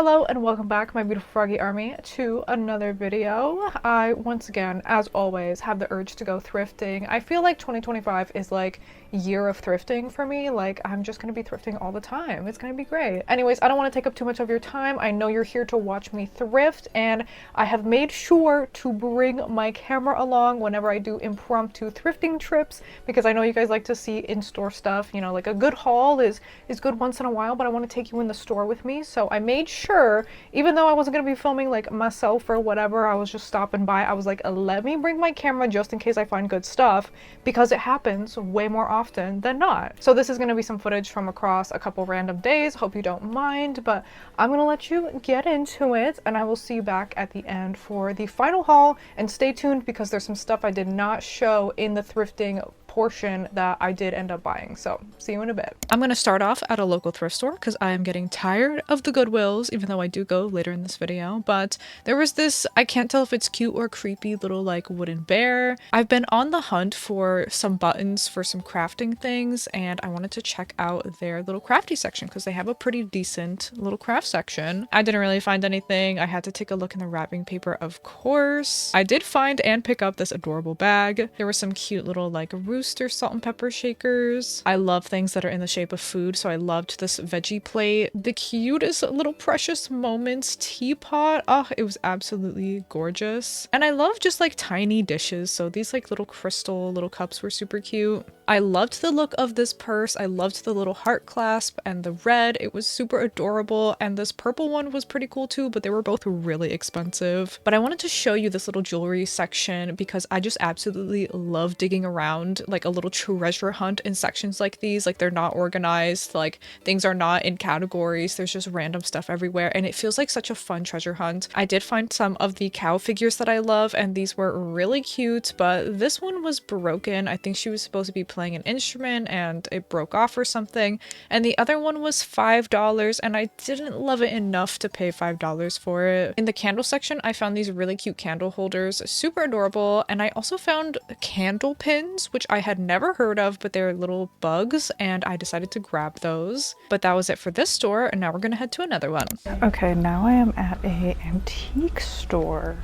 Hello and welcome back, my beautiful froggy army, to another video. I, once again, as always, have the urge to go thrifting. I feel like 2025 is like year of thrifting for me. Like, I'm just gonna be thrifting all the time. It's gonna be great. Anyways, I don't want to take up too much of your time. I know you're here to watch me thrift, and I have made sure to bring my camera along whenever I do impromptu thrifting trips, because I know you guys like to see in-store stuff. You know, like a good haul is good once in a while, but I want to take you in the store with me. So I made sure, even though I wasn't going to be filming like myself or whatever, I was just stopping by. I was like, let me bring my camera just in case I find good stuff, because it happens way more often than not. So this is going to be some footage from across a couple random days. Hope you don't mind, but I'm going to let you get into it, and I will see you back at the end for the final haul. And stay tuned, because there's some stuff I did not show in the thrifting portion that I did end up buying. So see you in a bit. I'm gonna start off at a local thrift store because I am getting tired of the Goodwills, even though I do go later in this video. But there was this, I can't tell if it's cute or creepy, little like wooden bear. I've been on the hunt for some buttons for some crafting things, and I wanted to check out their little crafty section because they have a pretty decent little craft section. I didn't really find anything. I had to take a look in the wrapping paper, of course. I did find and pick up this adorable bag. There were some cute little like rooster salt and pepper shakers. I love things that are in the shape of food, so I loved this veggie plate. The cutest little precious moments teapot. Oh, it was absolutely gorgeous. And I love just like tiny dishes, so these like little crystal little cups were super cute. I loved the look of this purse. I loved the little heart clasp and the red. It was super adorable, and this purple one was pretty cool too, but they were both really expensive. But I wanted to show you this little jewelry section because I just absolutely love digging around like a little treasure hunt in sections like these. Like, they're not organized, like things are not in categories, there's just random stuff everywhere, and it feels like such a fun treasure hunt. I did find some of the cow figures that I love, and these were really cute, but this one was broken. I think she was supposed to be playing an instrument and it broke off or something, and the other one was $5, and I didn't love it enough to pay $5 for it. In the candle section, I found these really cute candle holders, super adorable, and I also found candle pins, which I had never heard of, but they're little bugs, and I decided to grab those. But that was it for this store, and now we're gonna head to another one. Okay, now I am at a antique store,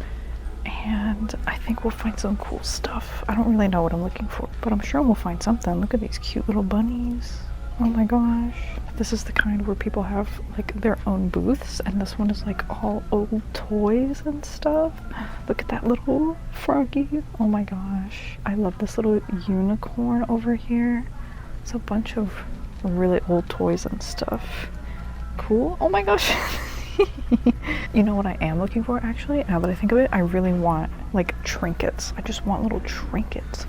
and I think we'll find some cool stuff. I don't really know what I'm looking for, but I'm sure we'll find something. Look at these cute little bunnies. Oh my gosh. This is the kind where people have like their own booths, and this one is like all old toys and stuff. Look at that little froggy. Oh my gosh. I love this little unicorn over here. It's a bunch of really old toys and stuff. Cool. Oh my gosh. You know what I am looking for, actually? Now that I think of it, I really want like trinkets. I just want little trinkets.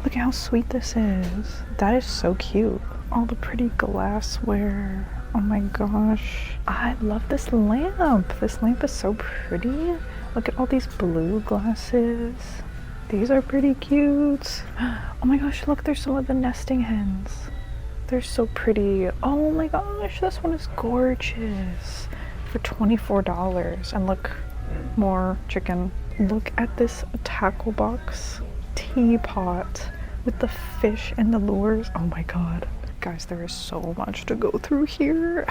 Look at how sweet this is. That is so cute. All the pretty glassware. Oh my gosh. I love this lamp. This lamp is so pretty. Look at all these blue glasses. These are pretty cute. Oh my gosh, look, there's some of the nesting hens. They're so pretty. Oh my gosh, this one is gorgeous. For $24. And look, more chicken. Look at this tackle box teapot with the fish and the lures. Oh my god. Guys, there is so much to go through here.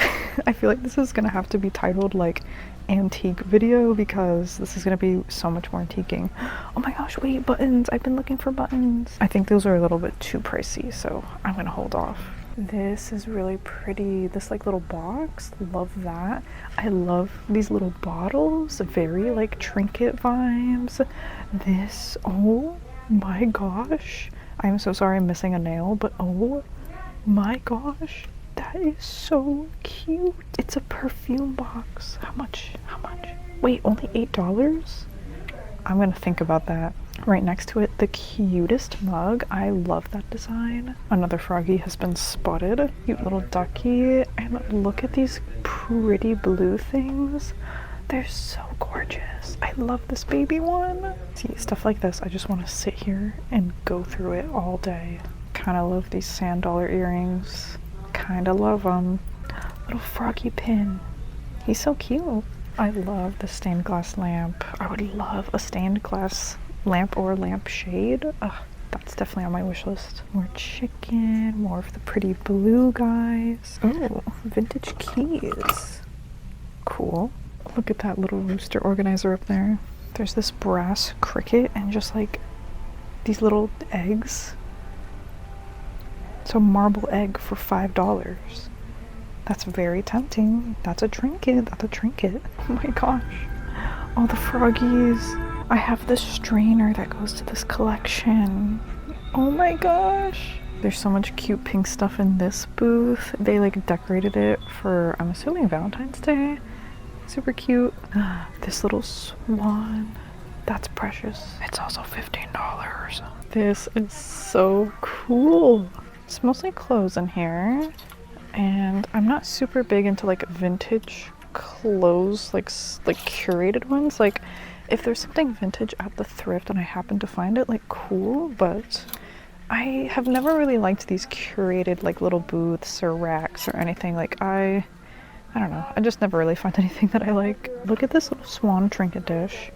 I feel like this is gonna have to be titled like antique video, because this is gonna be so much more antiquing. Oh my gosh, wait, buttons. I've been looking for buttons. I think those are a little bit too pricey, so I'm gonna hold off. This is really pretty. This like little box, love that. I love these little bottles, very like trinket vibes. This, oh my gosh. I'm so sorry I'm missing a nail, but oh my gosh, that is so cute. It's a perfume box. How much? How much? Wait, only $8? I'm gonna think about that. Right next to it, the cutest mug. I love that design. Another froggy has been spotted. Cute little ducky. And look at these pretty blue things. They're so gorgeous. I love this baby one. See, stuff like this, I just want to sit here and go through it all day. Kind of love these sand dollar earrings. Kind of love them. Little froggy pin. He's so cute. I love the stained glass lamp. I would love a stained glass lamp or lampshade. Ugh, that's definitely on my wish list. More chicken, more of the pretty blue guys. Oh, vintage keys. cool. Look at that little rooster organizer up there. There's this brass cricket and just like these little eggs. So marble egg for $5. That's very tempting. That's a trinket. That's a trinket. Oh my gosh. All the froggies. I have this strainer that goes to this collection. Oh my gosh. There's so much cute pink stuff in this booth. They like decorated it for, I'm assuming, Valentine's Day. Super cute. This little swan. That's precious. It's also $15. This is so cool. It's mostly clothes in here. And I'm not super big into like vintage clothes, like curated ones. Like if there's something vintage at the thrift and I happen to find it, like cool, but I have never really liked these curated like little booths or racks or anything. Like I don't know. I just never really find anything that I like. Look at this little swan trinket dish.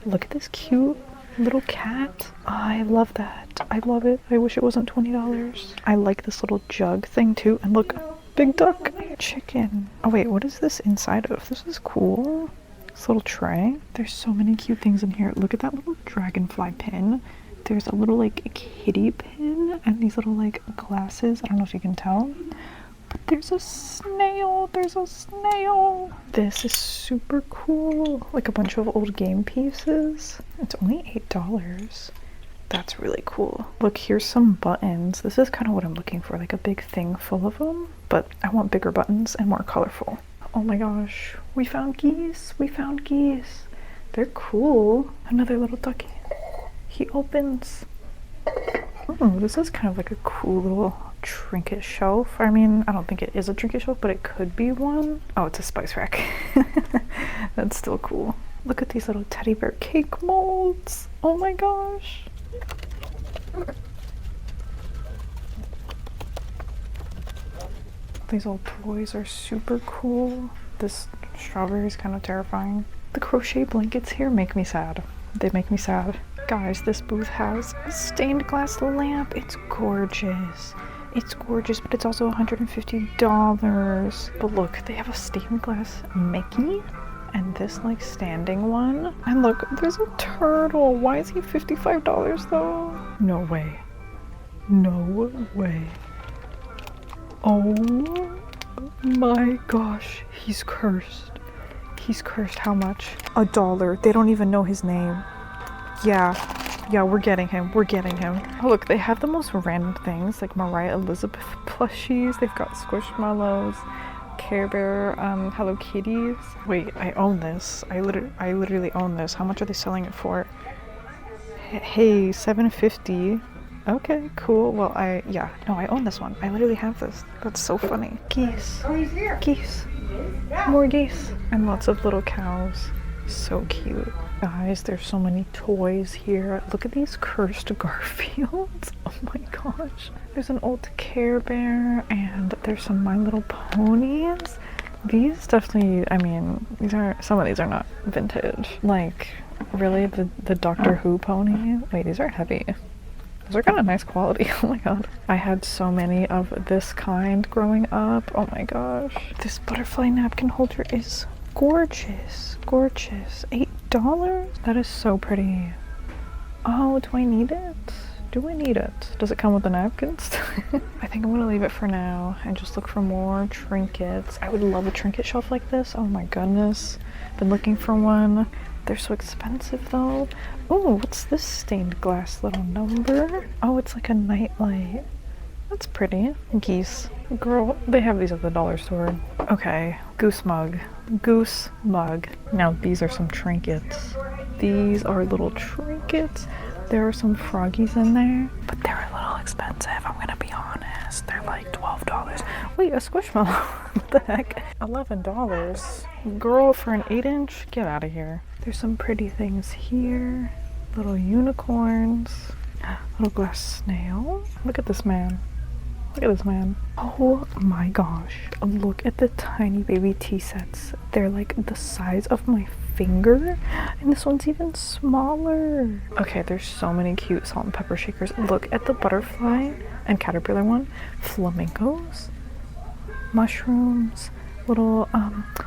Look at this cute little cat. I love that. I love it. I wish it wasn't $20. I like this little jug thing too. And look, big duck. Chicken. Oh wait, what is this inside of? This is cool. This little tray. There's so many cute things in here. Look at that little dragonfly pin. There's a little like kitty pin and these little like glasses. I don't know if you can tell. But there's a snail. There's a snail. This is super cool. Like a bunch of old game pieces. It's only $8. That's really cool. Look, here's some buttons. This is kind of what I'm looking for, like a big thing full of them, but I want bigger buttons and more colorful. Oh my gosh, we found geese. We found geese. They're cool. Another little ducky. He opens. Oh, this is kind of like a cool little trinket shelf. I mean, I don't think it is a trinket shelf, but it could be one. Oh, it's a spice rack. That's still cool. Look at these little teddy bear cake molds. Oh my gosh. These old toys are super cool. This strawberry is kind of terrifying. The crochet blankets here make me sad. They make me sad. Guys, this booth has a stained glass lamp. It's gorgeous. It's gorgeous, but it's also $150. But look, they have a stained glass Mickey and this like standing one. And look, there's a turtle. Why is he $55 though? No way. No way. Oh my gosh, he's cursed. He's cursed. How much? $1. They don't even know his name. Yeah, we're getting him. We're getting him. Oh, look, they have the most random things, like Mariah Elizabeth plushies. They've got Squishmallows, Care Bear, Hello Kitties. Wait, I own this. I literally own this. How much are they selling it for? Hey, $7.50. Okay, cool. Well, I own this one. I literally have this. That's so funny. Geese. Oh, he's here. Geese. More geese. And lots of little cows. So cute. Guys, there's so many toys here. Look at these cursed Garfields. Oh my gosh. There's an old Care Bear and there's some My Little Ponies. These definitely, I mean, some of these are not vintage. Like, really, the Doctor Who pony? Wait, these are heavy. Those are kind of nice quality. Oh my god. I had so many of this kind growing up. Oh my gosh. This butterfly napkin holder is gorgeous. Gorgeous. $8? That is so pretty. Oh, do I need it? Do I need it? Does it come with the napkins? I think I'm gonna leave it for now and just look for more trinkets. I would love a trinket shelf like this. Oh my goodness. Been looking for one. They're so expensive though. Oh, what's this stained glass little number? Oh, it's like a nightlight. That's pretty. Geese. Girl, they have these at the dollar store. Okay, goose mug. Goose mug. Now these are some trinkets. These are little trinkets. There are some froggies in there, but they're a little expensive, I'm gonna be honest. They're like $12. Wait, a Squishmallow. What the heck? $11. Girl, for an 8-inch? Get out of here. There's some pretty things here. Little unicorns. Little glass snail. Look at this man. Look at this man. Oh my gosh. Look at the tiny baby tea sets. They're like the size of my finger. And this one's even smaller. Okay, there's so many cute salt and pepper shakers. Look at the butterfly and caterpillar one. Flamingos. Mushrooms. little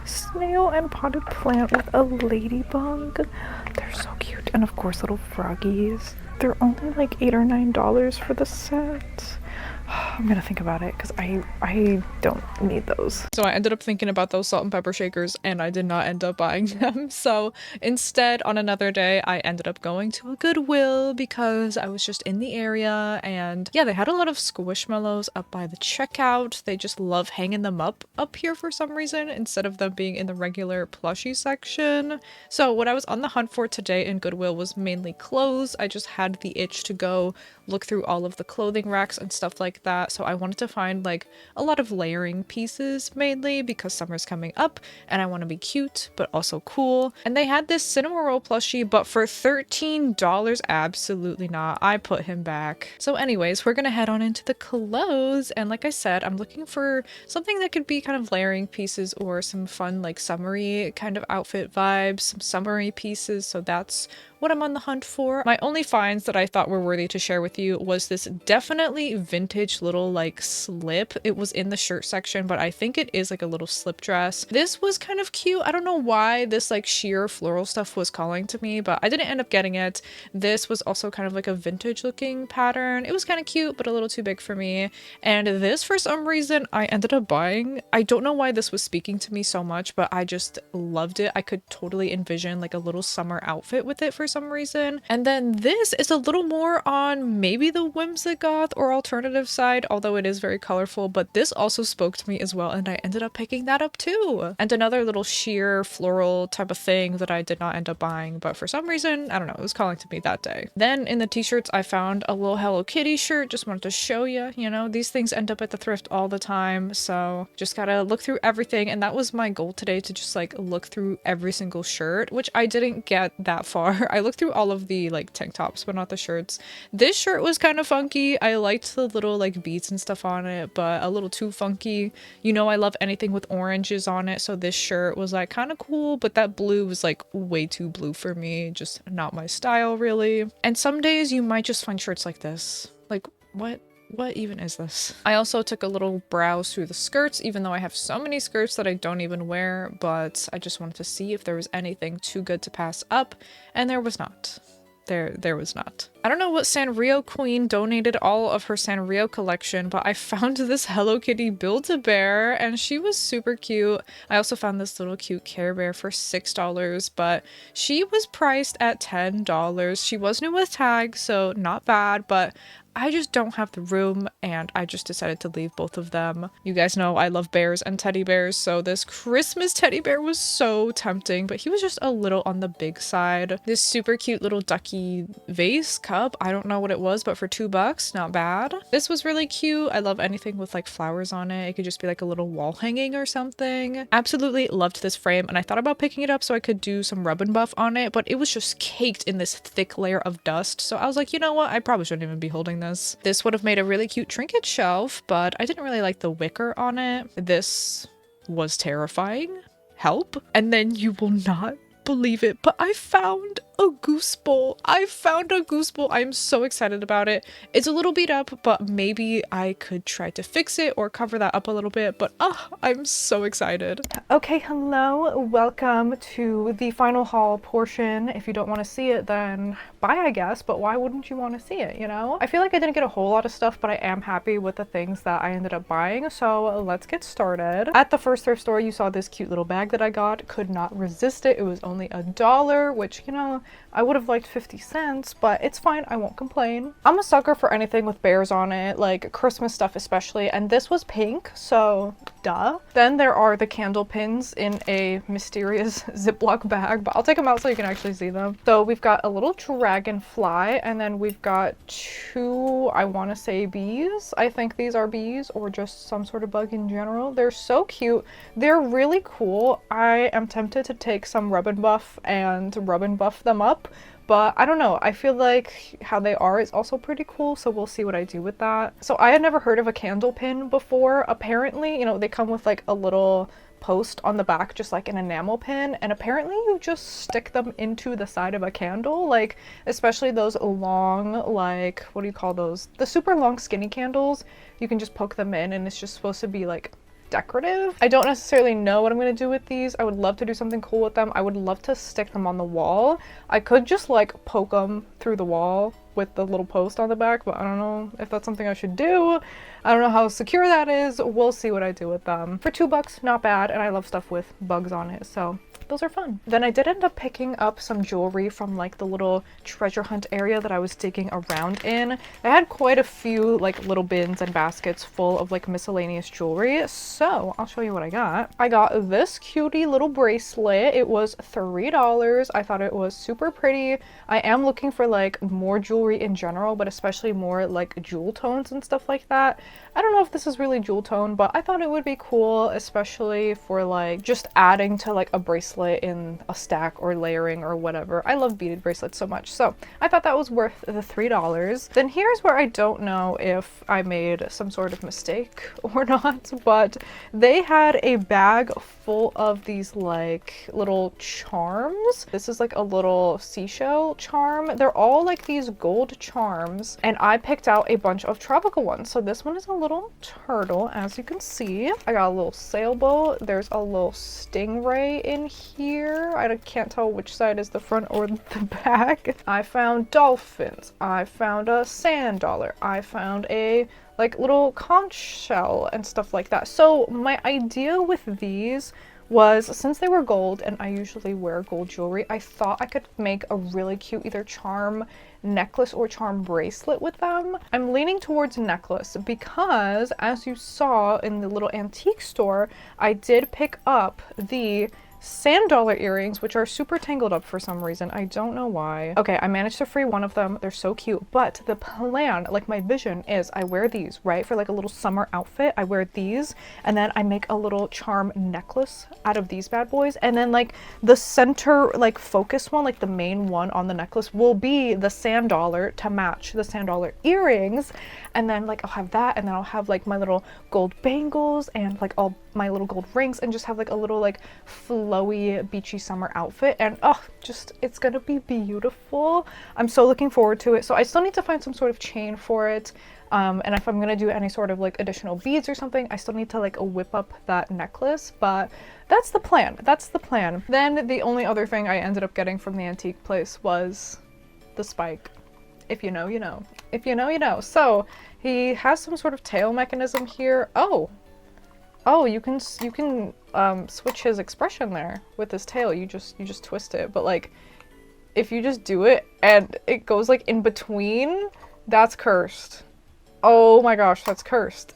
snail and potted plant with a ladybug. They're so cute. And of course little froggies. They're only like $8 or $9 for the set. I'm gonna think about it because I don't need those. So I ended up thinking about those salt and pepper shakers and I did not end up buying them. So instead, on another day, I ended up going to a Goodwill because I was just in the area, and yeah, they had a lot of squishmallows up by the checkout. They just love hanging them up here for some reason instead of them being in the regular plushie section. So what I was on the hunt for today in Goodwill was mainly clothes. I just had the itch to go look through all of the clothing racks and stuff like that. So I wanted to find like a lot of layering pieces mainly because summer's coming up and I want to be cute but also cool. And they had this cinnamon roll plushie, but for $13, absolutely not. I put him back. So anyways, we're gonna head on into the clothes, and like I said, I'm looking for something that could be kind of layering pieces or some fun like summery kind of outfit vibes, some summery pieces. So that's what I'm on the hunt for. My only finds that I thought were worthy to share with you was this definitely vintage little like slip. It was in the shirt section, but I think it is like a little slip dress. This was kind of cute. I don't know why this like sheer floral stuff was calling to me, but I didn't end up getting it. This was also kind of like a vintage looking pattern. It was kind of cute, but a little too big for me. And this, for some reason, I ended up buying. I don't know why this was speaking to me so much, but I just loved it. I could totally envision like a little summer outfit with it for some reason. And then this is a little more on maybe the whimsigoth or alternative side, although it is very colorful, but this also spoke to me as well, and I ended up picking that up too. And another little sheer floral type of thing that I did not end up buying, but for some reason, I don't know, it was calling to me that day. Then in the t-shirts, I found a little Hello Kitty shirt. Just wanted to show you, you know, these things end up at the thrift all the time, so just gotta look through everything. And that was my goal today, to just like look through every single shirt, which I didn't get that far. I looked through all of the like tank tops, but not the shirts. This shirt was kind of funky. I liked the little like beads and stuff on it, but a little too funky. You know, I love anything with oranges on it, so this shirt was like kind of cool, but that blue was like way too blue for me. Just not my style really. And some days you might just find shirts like this. Like, what even is this? I also took a little browse through the skirts, even though I have so many skirts that I don't even wear, but I just wanted to see if there was anything too good to pass up, and there was not. There was not. I don't know what Sanrio Queen donated all of her Sanrio collection, but I found this Hello Kitty Build-A-Bear and she was super cute. I also found this little cute Care Bear for $6, but she was priced at $10. She was new with tags, so not bad, but I just don't have the room and I just decided to leave both of them. You guys know I love bears and teddy bears, so this Christmas teddy bear was so tempting, but he was just a little on the big side. This super cute little ducky vase cup, I don't know what it was, but for $2, not bad. This was really cute. I love anything with like flowers on it. It could just be like a little wall hanging or something. Absolutely loved this frame, and I thought about picking it up so I could do some rub and buff on it, but it was just caked in this thick layer of dust. So I was like, you know what? I probably shouldn't even be holding this. This would have made a really cute trinket shelf, but I didn't really like the wicker on it. This was terrifying. Help. And then you will not believe it, but I found a goose bowl. I found a goose bowl. I'm so excited about it. It's a little beat up, but maybe I could try to fix it or cover that up a little bit, but I'm so excited. Okay, hello, welcome to the final haul portion. If you don't want to see it, then bye, I guess, but why wouldn't you want to see it, you know? I feel like I didn't get a whole lot of stuff, but I am happy with the things that I ended up buying, so let's get started. At the first thrift store, you saw this cute little bag that I got. Could not resist it. It was only $1, which, you know, I would have liked 50 cents, but it's fine. I won't complain. I'm a sucker for anything with bears on it, like Christmas stuff especially, and this was pink, so duh. Then there are the candle pins in a mysterious Ziploc bag, but I'll take them out so you can actually see them. So we've got a little dragonfly, and then we've got two, I want to say bees. I think these are bees or just some sort of bug in general. They're so cute. They're really cool. I am tempted to take some rub and buff them up, but I don't know. I feel like how they are is also pretty cool, so we'll see what I do with that. So I had never heard of a candle pin before. Apparently, you know, they come with like a little post on the back, just like an enamel pin, and apparently you just stick them into the side of a candle, like especially those long, like, what do you call those? The super long skinny candles. You can just poke them in and it's just supposed to be like decorative. I don't necessarily know what I'm gonna do with these. I would love to do something cool with them. I would love to stick them on the wall. I could just like poke them through the wall with the little post on the back, but I don't know if that's something I should do. I don't know how secure that is. We'll see what I do with them. For $2, not bad, and I love stuff with bugs on it, so those are fun. Then I did end up picking up some jewelry from like the little treasure hunt area that I was digging around in. I had quite a few like little bins and baskets full of like miscellaneous jewelry, so I'll show you what I got. I got this cutie little bracelet. It was $3. I thought it was super pretty. I am looking for like more jewelry in general, but especially more like jewel tones and stuff like that. I don't know if this is really jewel tone, but I thought it would be cool, especially for like just adding to like a bracelet in a stack or layering or whatever. I love beaded bracelets so much, so I thought that was worth the $3. Then here's where I don't know if I made some sort of mistake or not, but they had a bag full of these like little charms. This is like a little seashell charm. They're all like these gold charms, and I picked out a bunch of tropical ones. So this one is a little turtle, as you can see. I got a little sailboat. There's a little stingray in here. I can't tell which side is the front or the back. I found dolphins. I found a sand dollar. I found a like little conch shell and stuff like that. So my idea with these was, since they were gold and I usually wear gold jewelry, I thought I could make a really cute either charm necklace or charm bracelet with them. I'm leaning towards necklace because, as you saw in the little antique store, I did pick up the sand dollar earrings, which are super tangled up for some reason. I don't know why. Okay, I managed to free one of them. They're so cute, but the plan, like my vision is I wear these, right? For like a little summer outfit, I wear these, and then I make a little charm necklace out of these bad boys. And then like the center, like focus one, like the main one on the necklace will be the sand dollar to match the sand dollar earrings. And then like I'll have that, and then I'll have like my little gold bangles and like all my little gold rings, and just have like a little like flowy beachy summer outfit. And oh, just it's gonna be beautiful. I'm so looking forward to it. So I still need to find some sort of chain for it, and if I'm gonna do any sort of like additional beads or something, I still need to like whip up that necklace. But that's the plan. That's the plan. Then the only other thing I ended up getting from the antique place was the spike. If you know, you know. If you know, you know. So he has some sort of tail mechanism here. Oh, you can switch his expression there with his tail. You just twist it. But like, if you just do it and it goes like in between, that's cursed. Oh my gosh, that's cursed.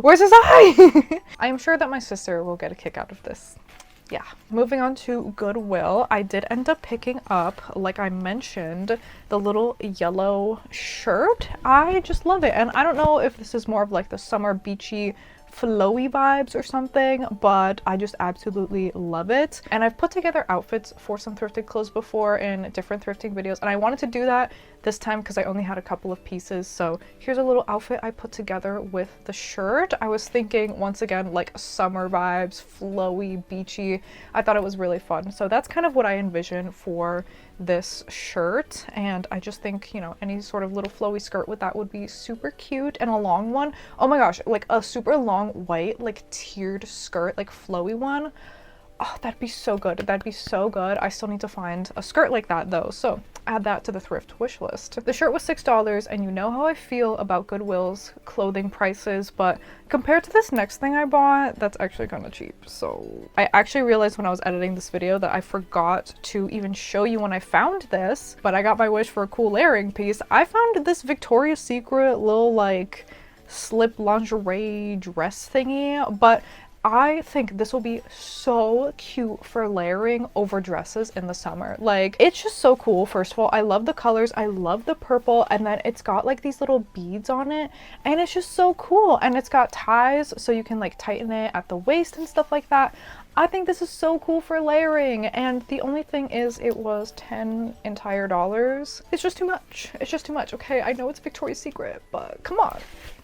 Where's his eye? I'm sure that my sister will get a kick out of this. Yeah, moving on to Goodwill, I did end up picking up, like I mentioned, the little yellow shirt. I just love it, and I don't know if this is more of like the summer beachy flowy vibes or something, but I just absolutely love it. And I've put together outfits for some thrifted clothes before in different thrifting videos, and I wanted to do that this time because I only had a couple of pieces. So here's a little outfit I put together with the shirt. I was thinking, once again, like summer vibes, flowy, beachy. I thought it was really fun. So that's kind of what I envision for this shirt, and I just think, you know, any sort of little flowy skirt with that would be super cute. And a long one, oh my gosh, like a super long white like tiered skirt, like flowy one. Oh, that'd be so good. That'd be so good. I still need to find a skirt like that though, so add that to the thrift wish list. The shirt was $6, and you know how I feel about Goodwill's clothing prices, but compared to this next thing I bought, that's actually kind of cheap. So I actually realized when I was editing this video that I forgot to even show you when I found this, but I got my wish for a cool layering piece. I found this Victoria's Secret little like slip lingerie dress thingy, but I think this will be so cute for layering over dresses in the summer. Like, it's just so cool. First of all, I love the colors. I love the purple, and then it's got like these little beads on it, and it's just so cool. And it's got ties so you can like tighten it at the waist and stuff like that. I think this is so cool for layering, and the only thing is it was $10 entire. It's just too much. It's just too much. Okay, I know it's Victoria's Secret, but come on.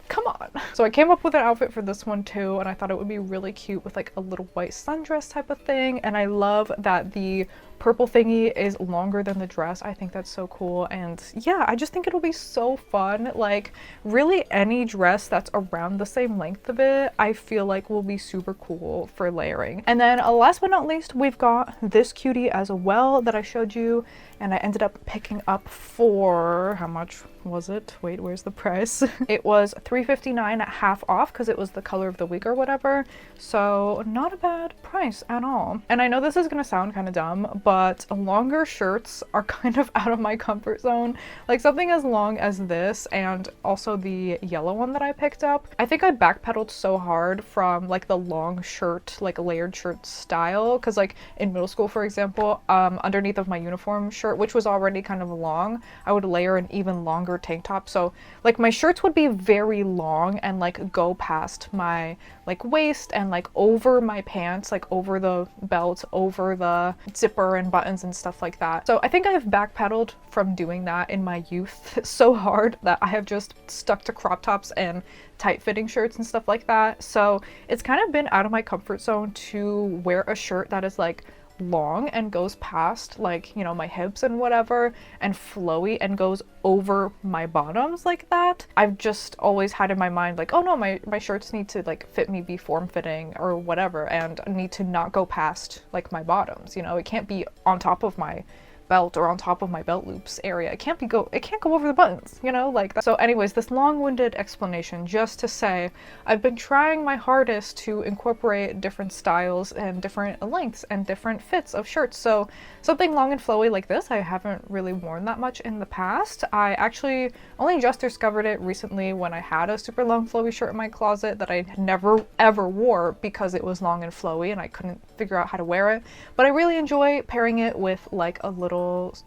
Come on. So I came up with an outfit for this one too, and I thought it would be really cute with like a little white sundress type of thing. And I love that the purple thingy is longer than the dress. I think that's so cool. And yeah, I just think it'll be so fun. Like really any dress that's around the same length of it, I feel like will be super cool for layering. And then last but not least, we've got this cutie as well that I showed you, and I ended up picking up for, how much was it? Wait, where's the price? It was $3.59 at half off because it was the color of the week or whatever. So not a bad price at all. And I know this is gonna sound kind of dumb, but longer shirts are kind of out of my comfort zone. Like something as long as this, and also the yellow one that I picked up. I think I backpedaled so hard from like the long shirt, like layered shirt style, because like in middle school, for example, underneath of my uniform shirt, which was already kind of long, I would layer an even longer tank top. So like my shirts would be very long and like go past my like waist and like over my pants, like over the belt, over the zipper and buttons and stuff like that. So I think I've backpedaled from doing that in my youth so hard that I have just stuck to crop tops and tight fitting shirts and stuff like that. So it's kind of been out of my comfort zone to wear a shirt that is like long and goes past like, you know, my hips and whatever, and flowy and goes over my bottoms like that. I've just always had in my mind like, oh no, my shirts need to like fit me, be form-fitting or whatever, and need to not go past like my bottoms, you know. It can't be on top of my belt or on top of my belt loops area. It can't go over the buttons, you know, like that. So anyways, this long-winded explanation just to say I've been trying my hardest to incorporate different styles and different lengths and different fits of shirts. So something long and flowy like this I haven't really worn that much in the past. I actually only just discovered it recently when I had a super long flowy shirt in my closet that I never ever wore because it was long and flowy and I couldn't figure out how to wear it. But I really enjoy pairing it with like a little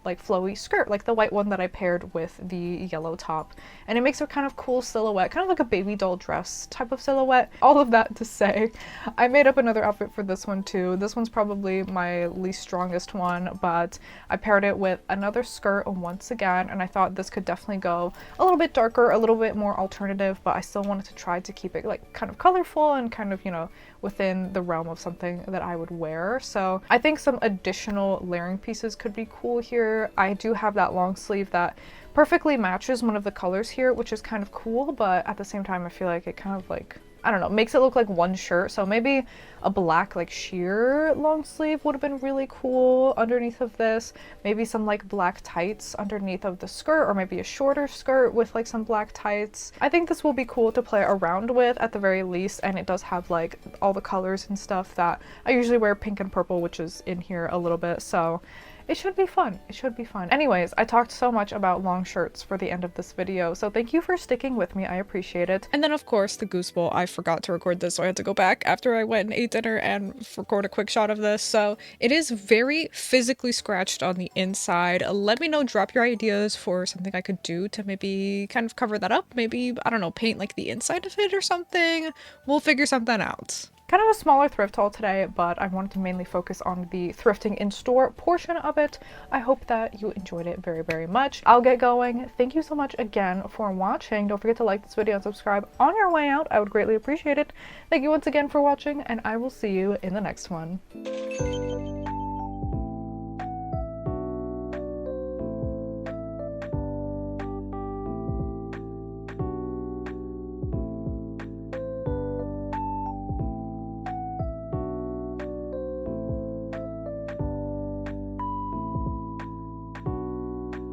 like flowy skirt, like the white one that I paired with the yellow top, and it makes a kind of cool silhouette, kind of like a baby doll dress type of silhouette. All of that to say, I made up another outfit for this one too. This one's probably my least strongest one, but I paired it with another skirt once again, and I thought this could definitely go a little bit darker, a little bit more alternative, but I still wanted to try to keep it like kind of colorful and kind of, you know, within the realm of something that I would wear. So I think some additional layering pieces could be cool here. I do have that long sleeve that perfectly matches one of the colors here, which is kind of cool, but at the same time I feel like it kind of like, I don't know, makes it look like one shirt. So maybe a black like sheer long sleeve would have been really cool underneath of this. Maybe some like black tights underneath of the skirt, or maybe a shorter skirt with like some black tights. I think this will be cool to play around with at the very least, and it does have like all the colors and stuff that I usually wear, pink and purple, which is in here a little bit. So it should be fun. It should be fun. Anyways, I talked so much about long shirts for the end of this video, so thank you for sticking with me. I appreciate it. And then of course the goose bowl, I forgot to record this, so I had to go back after I went and ate dinner and record a quick shot of this. So it is very physically scratched on the inside. Let me know, drop your ideas for something I could do to maybe kind of cover that up. Maybe, I don't know, paint like the inside of it or something. We'll figure something out. Kind of a smaller thrift haul today, but I wanted to mainly focus on the thrifting in-store portion of it. I hope that you enjoyed it very, very much. I'll get going. Thank you so much again for watching. Don't forget to like this video and subscribe on your way out. I would greatly appreciate it. Thank you once again for watching, and I will see you in the next one.